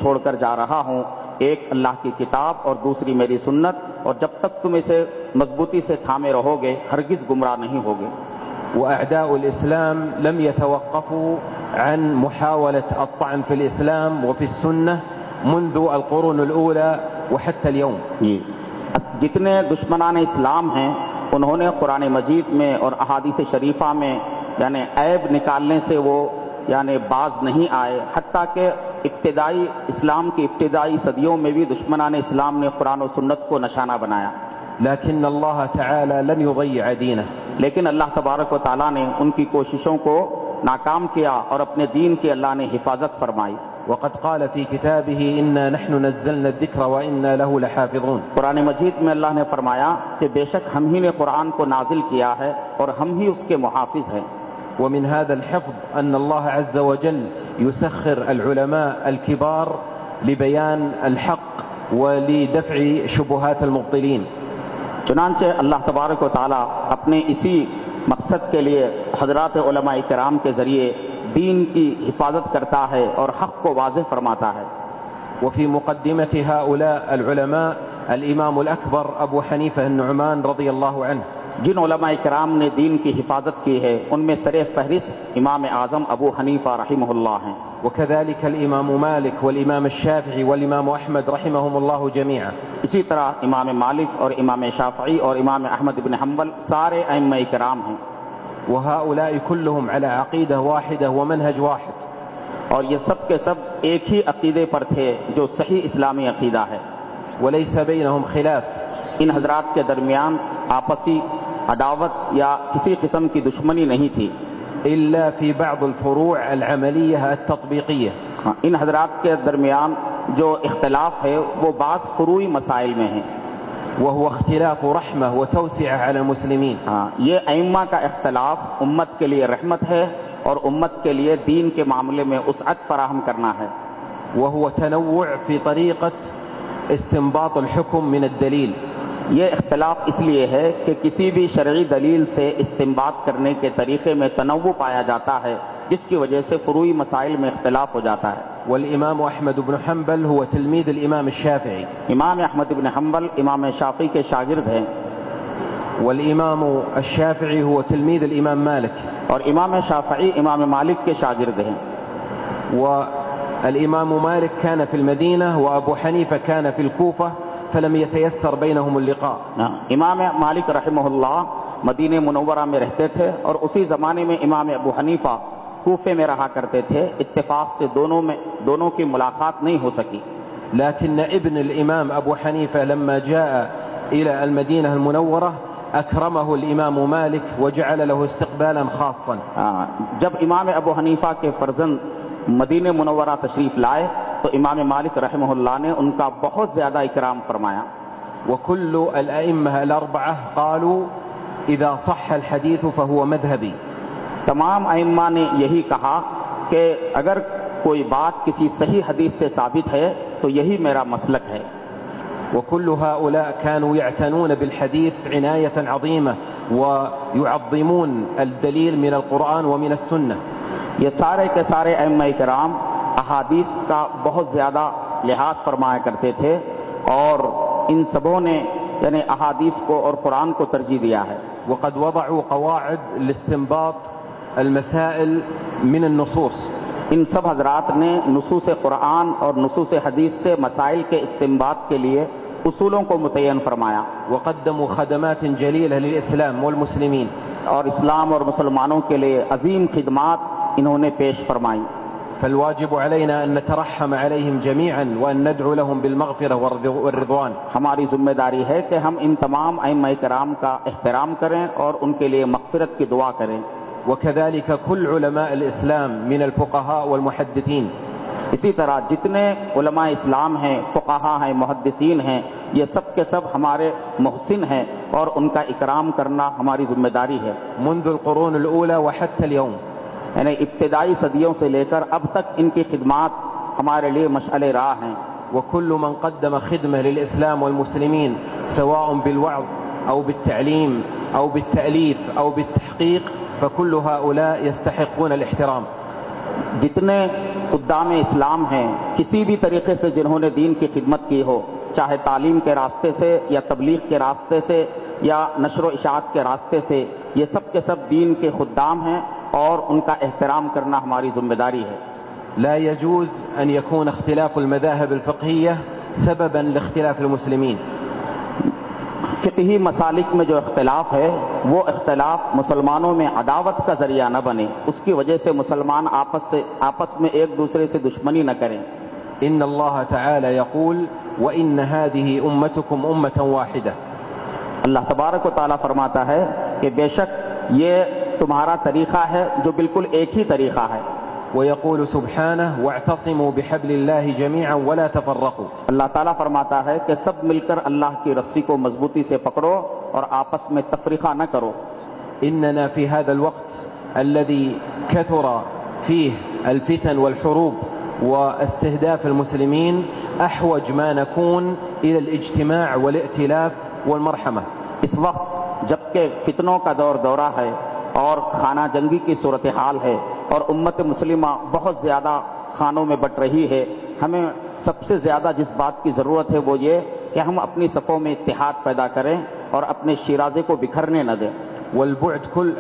چھوڑ کر جا رہا ہوں، ایک اللہ کی کتاب اور دوسری میری سنت، اور جب تک تم اسے مضبوطی سے تھامے رہو گے ہرگز گمراہ نہیں ہوگے۔ وأعداء الإسلام لم يتوقفوا عن محاولة الطعن في الإسلام وفي السنة منذ القرون الأولى وحتى اليوم۔ جتنے دشمنان اسلام ہیں انہوں نے قرآن مجید میں اور احادیث شریفہ میں یعنی عیب نکالنے سے وہ یعنی باز نہیں آئے، حتیٰ کہ ابتدائی اسلام کی ابتدائی صدیوں میں بھی دشمنان اسلام نے قرآن و سنت کو نشانہ بنایا، لكن الله تعالى لن يضيع دينه۔ لیکن اللہ تبارک و تعالیٰ نے ان کی کوششوں کو ناکام کیا اور اپنے دین کی اللہ نے حفاظت فرمائی۔ وقد قال في كتابه إنا نحن نزلنا الذكر وإنا له لحافظون۔ قرآن مجید میں اللہ نے فرمایا کہ بے شک ہم ہی نے قرآن کو نازل کیا ہے اور ہم ہی اس کے محافظ ہیں۔ ومن هذا الحفظ أن الله عز وجل يسخر العلماء الكبار لبيان الحق ولدفع شبهات المبطلين۔ چنانچہ اللہ تبارک و تعالیٰ اپنے اسی مقصد کے لیے حضرات علماء کرام کے ذریعے دین کی حفاظت کرتا ہے اور حق کو واضح فرماتا ہے۔ وفي مقدمة هؤلاء العلماء الإمام الأكبر أبو حنيفة النعمان رضي الله عنه۔ جن علماء کرام نے دین کی حفاظت کی ہے ان میں سر فہرست امام اعظم ابو حنیفہ رحمہ اللہ ہیں، وكذلك الإمام مالك والإمام الشافعي والإمام أحمد رحمهم الله جميعا۔ اسی طرح امام مالک اور امام شافعی اور امام احمد بن حنبل سارے ائمہ کرام ہیں، وهؤلاء كلهم على عقيدة واحدة ومنهج واحد۔ اور یہ سب کے سب ایک ہی عقیدے پر تھے جو صحیح اسلامی عقیدہ ہے۔ وليس بينهم خلاف، ان حضرات کے درمیان آپسی عداوت یا کسی قسم کی دشمنی نہیں تھی، إلا في بعض الفروع العملية التطبيقية۔ ان حضرات کے درمیان جو اختلاف ہے وہ بعض فروعی مسائل میں ہیں، وهو اختلاف رحمة وتوسعة على المسلمين۔ یہ ائمہ کا اختلاف امت کے لیے رحمت ہے اور امت کے لیے دین کے معاملے میں وسعت فراہم کرنا ہے، وهو تنوع في طريقة استنباط الحكم من الدليل۔ یہ اختلاف اس لیے ہے کہ کسی بھی شرعی دلیل سے استنباط کرنے کے طریقے میں تنوع پایا جاتا ہے جس کی وجہ سے فروعی مسائل میں اختلاف ہو جاتا ہے۔ والإمام أحمد بن حنبل هو تلميذ الإمام الشافعي، امام احمد بن حنبل امام شافعی کے شاگرد ہیں، والإمام الشافعي هو تلميذ الإمام مالك، اور امام شافعی امام مالک کے شاگرد ہیں، والإمام مالك كان في المدينة وأبو حنيفة كان في الكوفة فلم يتيسر بينهم اللقاء۔ امام مالک رحمہ اللہ مدینہ منورہ میں رہتے تھے اور اسی زمانے میں امام ابو حنیفہ کوفے میں رہا کرتے تھے، اتفاق سے دونوں کی ملاقات نہیں ہو سکی۔ لكن ابن الإمام أبو حنيفة لما جاء إلى المدينة المنورة أكرمه الإمام مالك وجعل له استقبالا خاصا۔ جب امام ابو حنیفہ کے فرزند مدینہ منورہ تشریف لائے تو امام مالک رحمہ اللہ نے ان کا بہت زیادہ اکرام فرمایا۔ وكل الأئمة الأربعة قالوا إذا صح الحديث فهو مذهبي۔ تمام ائمہ نے یہی کہا کہ اگر کوئی بات کسی صحیح حدیث سے ثابت ہے تو یہی میرا مسلک ہے۔ وكل هؤلاء كانوا يعتنون بالحديث عناية عظيمة ويعظمون الدليل من القرآن ومن السنة۔ یہ سارے کے سارے ائمہ کرام احادیث کا بہت زیادہ لحاظ فرمایا کرتے تھے اور ان سبوں نے یعنی احادیث کو اور قرآن کو ترجیح دیا ہے۔ وقد وضعوا قواعد لاستنباط المسائل من النصوص۔ ان سب حضرات نے نصوص قرآن اور نصوص حدیث سے مسائل کے استنباط کے لیے اصولوں کو متعین فرمایا۔ وقدموا خدمات جلیلة للإسلام والمسلمين۔ اور اسلام اور مسلمانوں کے لیے عظیم خدمات انہوں نے پیش فرمائی۔ فالواجب علينا أن نترحم عليهم جميعا وأن ندعو لهم بالمغفرة والرضوان۔ ہماری ذمہ داری ہے کہ ہم ان تمام ائمہ کرام کا احترام کریں اور ان کے لیے مغفرت کی دعا کریں۔ وكذلك كل علماء الإسلام من الفقهاء والمحدثين۔ اسی طرح جتنے علماء اسلام ہیں، فقہا ہیں، محدثین ہیں، یہ سب کے سب ہمارے محسن ہیں اور ان کا اکرام کرنا ہماری ذمہ داری ہے۔ منذ القرون الأولى وحتى اليوم۔ یعنی ابتدائی صدیوں سے لے کر اب تک ان کی خدمات ہمارے لیے مشعل راہ ہیں۔ وكل من قدم خدمة للإسلام والمسلمين سواء بالوعظ أو بالتعليم أو بالتأليف أو بالتحقيق فكل هؤلاء يستحقون الاحترام۔ جتنے خدام اسلام ہیں کسی بھی طریقے سے جنہوں نے دین کی خدمت کی ہو، چاہے تعلیم کے راستے سے یا تبلیغ کے راستے سے یا نشر و اشاعت کے راستے سے، یہ سب کے سب دین کے خدام ہیں اور ان کا احترام کرنا ہماری ذمہ داری ہے۔ لا يجوز أن يكون اختلاف المذاهب الفقهية سببا لاختلاف المسلمين۔ فقہی مسالک میں جو اختلاف ہے وہ اختلاف مسلمانوں میں عداوت کا ذریعہ نہ بنے، اس کی وجہ سے مسلمان آپس میں ایک دوسرے سے دشمنی نہ کریں۔ إن الله تعالى يقول وإن هذه أمتكم أمة واحدة۔ اللہ تبارک و تعالیٰ فرماتا ہے کہ بے شک یہ تمہارا طریقہ ہے جو بالکل ایک ہی طریقہ ہے۔ ويقول سبحانه واعتصموا بحبل الله جميعا ولا تفرقوا۔ اللہ تعالیٰ فرماتا ہے کہ سب مل کر اللہ کی رسی کو مضبوطی سے پکڑو اور آپس میں تفریقہ نہ کرو۔ إننا في هذا الوقت الذي كثر فيه الفتن والحروب واستهداف المسلمين أحوج ما نكون إلى الاجتماع والائتلاف والمرحمة۔ اس وقت جبکہ فتنوں کا دورہ ہے اور خانہ جنگی کی صورتحال ہے اور امت مسلمہ بہت زیادہ خانوں میں بٹ رہی ہے، ہمیں سب سے زیادہ جس بات کی ضرورت ہے وہ یہ کہ ہم اپنی صفوں میں اتحاد پیدا کریں اور اپنے شیرازے کو بکھرنے نہ دیں۔ والبعد كل